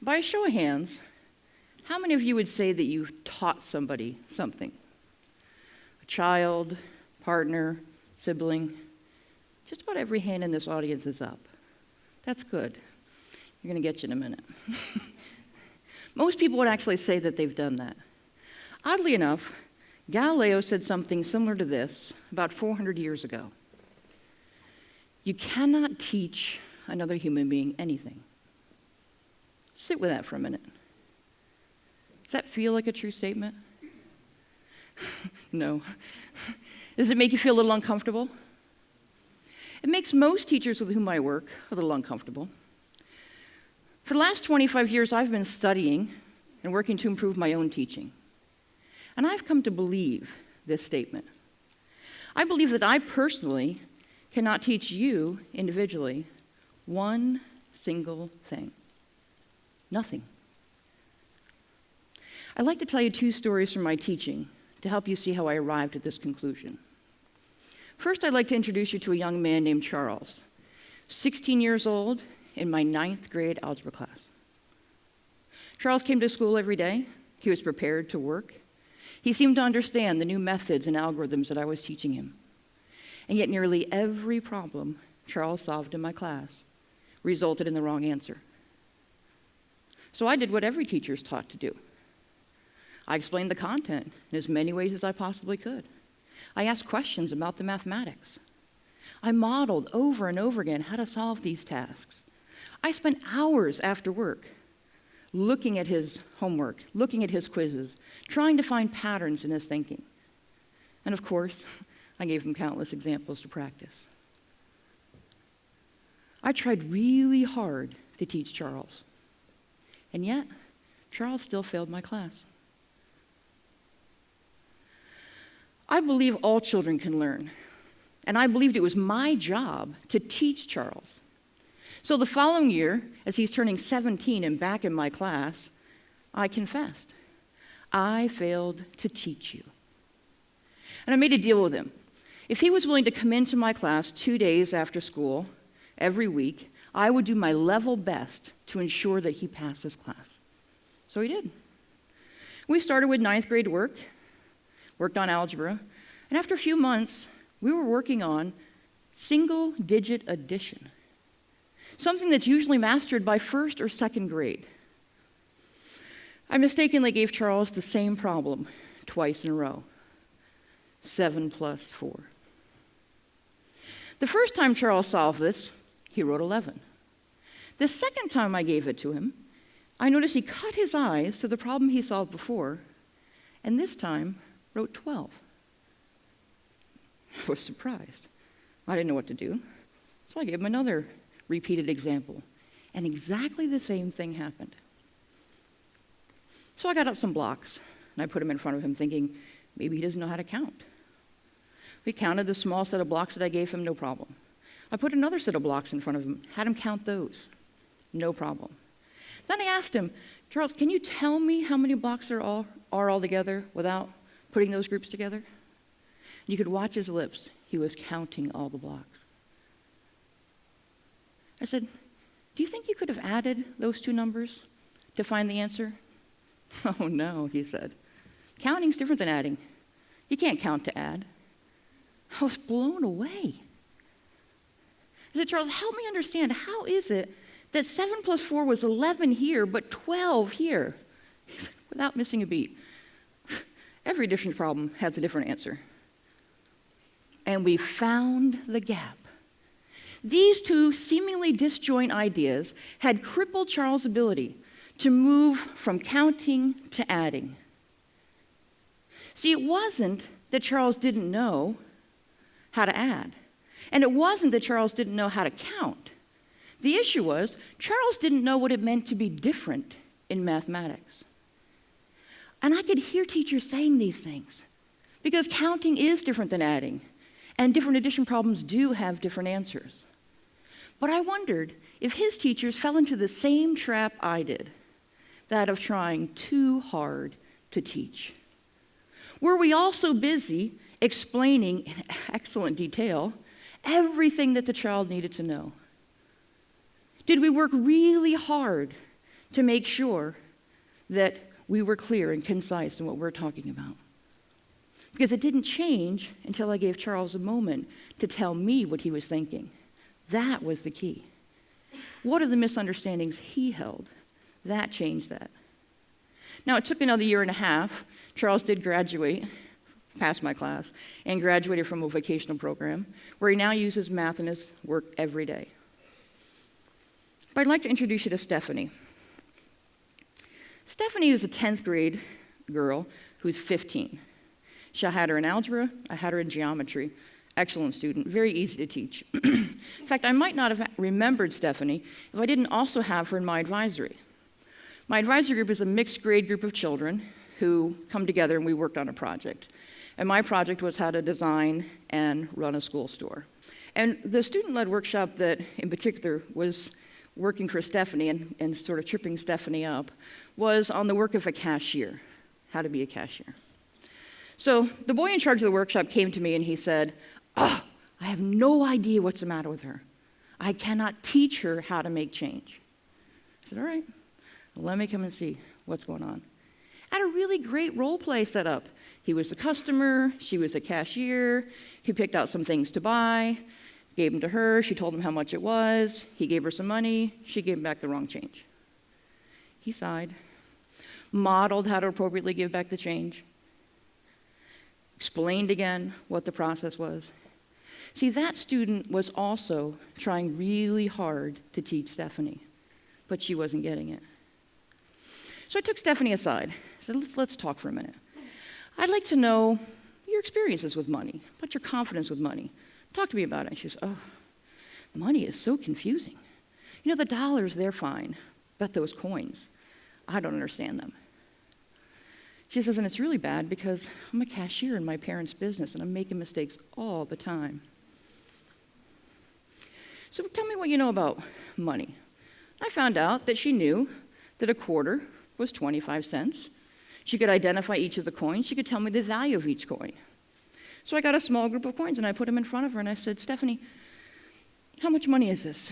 By a show of hands, how many of you would say that you've taught somebody something? A child, partner, sibling? Just about every hand in this audience is up. That's good. You're going to get you in a minute. Most people would actually say that they've done that. Oddly enough, Galileo said something similar to this about 400 years ago. You cannot teach another human being anything. Sit with that for a minute. Does that feel like a true statement? No. Does it make you feel a little uncomfortable? It makes most teachers with whom I work a little uncomfortable. For the last 25 years, I've been studying and working to improve my own teaching. And I've come to believe this statement. I believe that I personally cannot teach you individually one single thing. Nothing. I'd like to tell you two stories from my teaching to help you see how I arrived at this conclusion. First, I'd like to introduce you to a young man named Charles, 16 years old, in my 9th grade algebra class. Charles came to school every day. He was prepared to work. He seemed to understand the new methods and algorithms that I was teaching him. And yet nearly every problem Charles solved in my class resulted in the wrong answer. So I did what every teacher is taught to do. I explained the content in as many ways as I possibly could. I asked questions about the mathematics. I modeled over and over again how to solve these tasks. I spent hours after work looking at his homework, looking at his quizzes, trying to find patterns in his thinking. And of course, I gave him countless examples to practice. I tried really hard to teach Charles. And yet, Charles still failed my class. I believe all children can learn. And I believed it was my job to teach Charles. So the following year, as he's turning 17 and back in my class, I confessed, I failed to teach you. And I made a deal with him. If he was willing to come into my class 2 days after school, every week, I would do my level best to ensure that he passed his class. So he did. We started with 9th grade work, worked on algebra, and after a few months, we were working on single-digit addition, something that's usually mastered by 1st or 2nd grade. I mistakenly gave Charles the same problem twice in a row, 7 plus 4. The first time Charles solved this, he wrote 11. The second time I gave it to him, I noticed he cut his eyes to the problem he solved before, and this time wrote 12. I was surprised. I didn't know what to do, so I gave him another repeated example, and exactly the same thing happened. So I got out some blocks, and I put them in front of him thinking, maybe he doesn't know how to count. We counted the small set of blocks that I gave him, no problem. I put another set of blocks in front of him, had him count those, no problem. Then I asked him, Charles, can you tell me how many blocks are all together without putting those groups together? You could watch his lips. He was counting all the blocks. I said, do you think you could have added those two numbers to find the answer? Oh, no, he said. Counting's different than adding. You can't count to add. I was blown away. I said, Charles, help me understand. How is it that 7 plus 4 was 11 here, but 12 here? He said, without missing a beat. Every addition problem has a different answer. And we found the gap. These two seemingly disjoint ideas had crippled Charles' ability to move from counting to adding. See, it wasn't that Charles didn't know how to add, and it wasn't that Charles didn't know how to count. The issue was Charles didn't know what it meant to be different in mathematics. And I could hear teachers saying these things because counting is different than adding, and different addition problems do have different answers. But I wondered if his teachers fell into the same trap I did, that of trying too hard to teach. Were we all so busy explaining in excellent detail everything that the child needed to know? Did we work really hard to make sure that we were clear and concise in what we're talking about. Because it didn't change until I gave Charles a moment to tell me what he was thinking. That was the key. What are the misunderstandings he held? That changed that. Now, it took another year and a half. Charles did graduate, passed my class, and graduated from a vocational program where he now uses math in his work every day. But I'd like to introduce you to Stephanie. Stephanie is a 10th grade girl who's 15. I had her in algebra, I had her in geometry. Excellent student, very easy to teach. In fact, I might not have remembered Stephanie if I didn't also have her in my advisory. My advisory group is a mixed grade group of children who come together and we worked on a project. And my project was how to design and run a school store. And the student-led workshop that in particular was working for Stephanie and sort of tripping Stephanie up was on the work of a cashier, how to be a cashier. So the boy in charge of the workshop came to me and he said, "Oh, I have no idea what's the matter with her. I cannot teach her how to make change." I said, "All right, well, let me come and see what's going on." I had a really great role play set up. He was the customer, she was the cashier, he picked out some things to buy, gave them to her, she told him how much it was, he gave her some money, she gave him back the wrong change. He sighed, modeled how to appropriately give back the change, explained again what the process was. See, that student was also trying really hard to teach Stephanie, but she wasn't getting it. So I took Stephanie aside. I said, let's talk for a minute. I'd like to know your experiences with money, about your confidence with money. Talk to me about it. She says, "Oh, money is so confusing. You know, the dollars, they're fine, but those coins, I don't understand them." She says, "And it's really bad because I'm a cashier in my parents' business and I'm making mistakes all the time." So tell me what you know about money. I found out that she knew that a quarter was 25 cents. She could identify each of the coins. She could tell me the value of each coin. So I got a small group of coins and I put them in front of her and I said, "Stephanie, how much money is this?"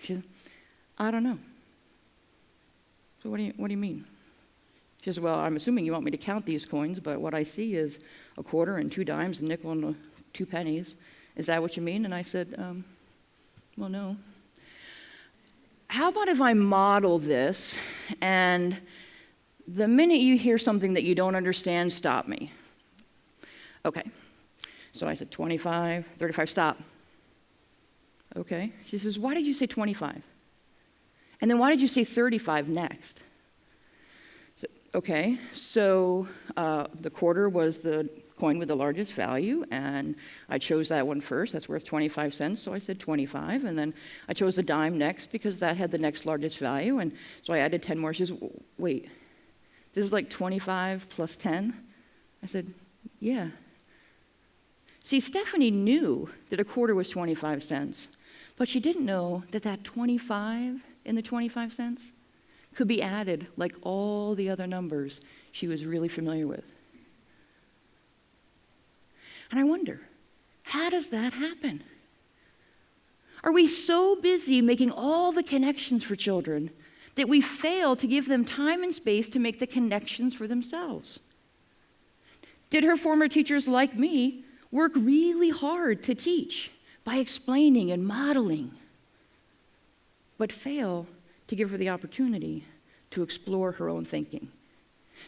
She said, "I don't know." So what do you mean? She says, "Well, I'm assuming you want me to count these coins, but what I see is a quarter and 2 dimes, a nickel and 2 pennies. Is that what you mean?" And I said, "Well, no. How about if I model this, and the minute you hear something that you don't understand, stop me." Okay. So I said, 25, 35, stop. Okay. She says, "Why did you say 25? And then why did you say 35 next?" Okay, so the quarter was the coin with the largest value, and I chose that one first. That's worth 25 cents, so I said 25. And then I chose the dime next because that had the next largest value, and so I added 10 more. She says, "Wait, this is like 25 plus 10? I said, "Yeah." See, Stephanie knew that a quarter was 25 cents, but she didn't know that that 25 in the 25 cents could be added like all the other numbers she was really familiar with. And I wonder, how does that happen? Are we so busy making all the connections for children that we fail to give them time and space to make the connections for themselves? Did her former teachers, like me, work really hard to teach by explaining and modeling, but fail to give her the opportunity to explore her own thinking?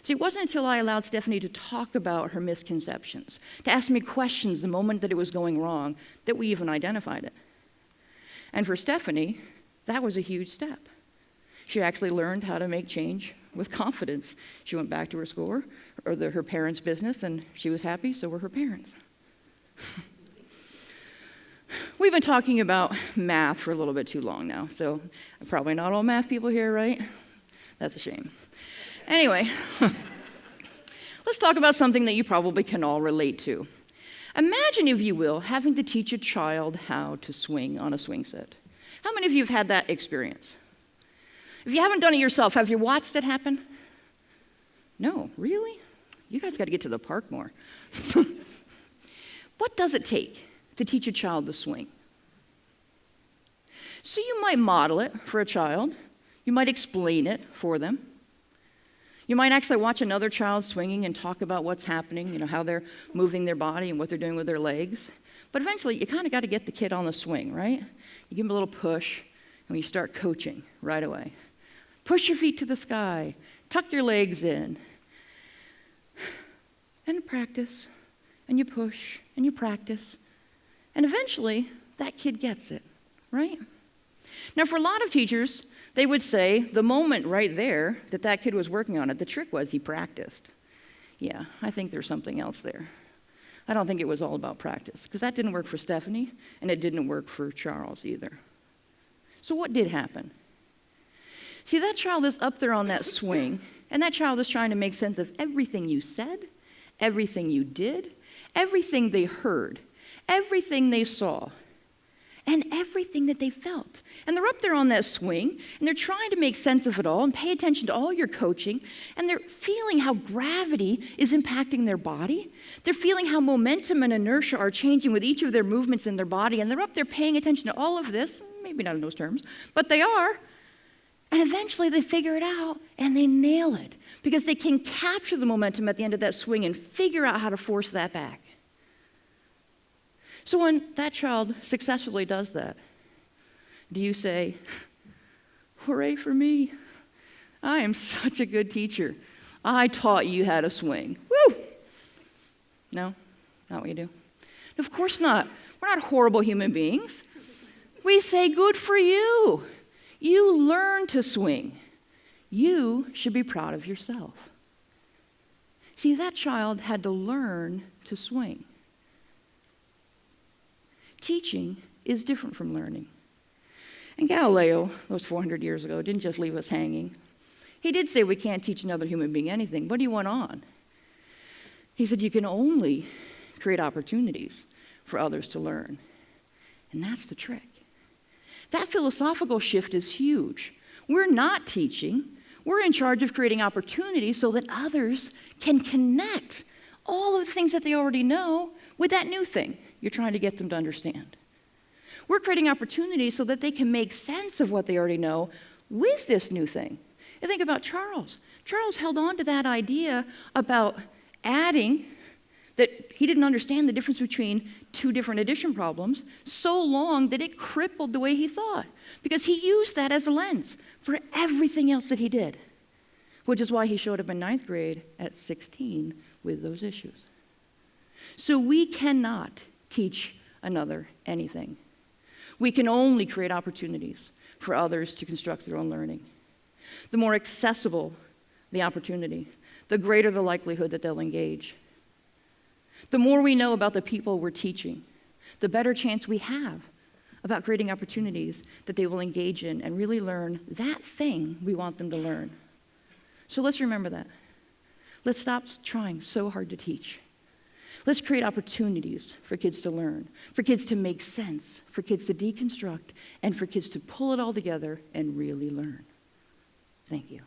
See, it wasn't until I allowed Stephanie to talk about her misconceptions, to ask me questions the moment that it was going wrong, that we even identified it. And for Stephanie, that was a huge step. She actually learned how to make change with confidence. She went back to her school, or her parents' business, and she was happy, so were her parents. We've been talking about math for a little bit too long now, so probably not all math people here, right? That's a shame. Anyway, let's talk about something that you probably can all relate to. Imagine, if you will, having to teach a child how to swing on a swing set. How many of you have had that experience? If you haven't done it yourself, have you watched it happen? No, really? You guys got to get to the park more. What does it take to teach a child to swing? So you might model it for a child. You might explain it for them. You might actually watch another child swinging and talk about what's happening, how they're moving their body and what they're doing with their legs. But eventually, you kind of got to get the kid on the swing, right? You give them a little push, and you start coaching right away. Push your feet to the sky. Tuck your legs in. And practice. And you push. And you practice. And eventually, that kid gets it, right? Now, for a lot of teachers, they would say the moment right there that kid was working on it, the trick was he practiced. Yeah, I think there's something else there. I don't think it was all about practice, because that didn't work for Stephanie, and it didn't work for Charles either. So what did happen? See, that child is up there on that swing, and that child is trying to make sense of everything you said, everything you did, everything they heard, everything they saw, and everything that they felt. And they're up there on that swing, and they're trying to make sense of it all and pay attention to all your coaching, and they're feeling how gravity is impacting their body. They're feeling how momentum and inertia are changing with each of their movements in their body, and they're up there paying attention to all of this, maybe not in those terms, but they are. And eventually they figure it out, and they nail it, because they can capture the momentum at the end of that swing and figure out how to force that back. So when that child successfully does that, do you say, hooray for me, I am such a good teacher. I taught you how to swing. Woo! No, not what you do. Of course not. We're not horrible human beings. We say, good for you. You learned to swing. You should be proud of yourself. See, that child had to learn to swing. Teaching is different from learning. And Galileo, those 400 years ago, didn't just leave us hanging. He did say we can't teach another human being anything, but he went on. He said you can only create opportunities for others to learn. And that's the trick. That philosophical shift is huge. We're not teaching. We're in charge of creating opportunities so that others can connect all of the things that they already know with that new thing you're trying to get them to understand. We're creating opportunities so that they can make sense of what they already know with this new thing. And think about Charles. Charles held on to that idea about adding, that he didn't understand the difference between two different addition problems so long that it crippled the way he thought, because he used that as a lens for everything else that he did, which is why he showed up in 9th grade at 16 with those issues. So we cannot teach another anything. We can only create opportunities for others to construct their own learning. The more accessible the opportunity, the greater the likelihood that they'll engage. The more we know about the people we're teaching, the better chance we have about creating opportunities that they will engage in and really learn that thing we want them to learn. So let's remember that. Let's stop trying so hard to teach. Let's create opportunities for kids to learn, for kids to make sense, for kids to deconstruct, and for kids to pull it all together and really learn. Thank you.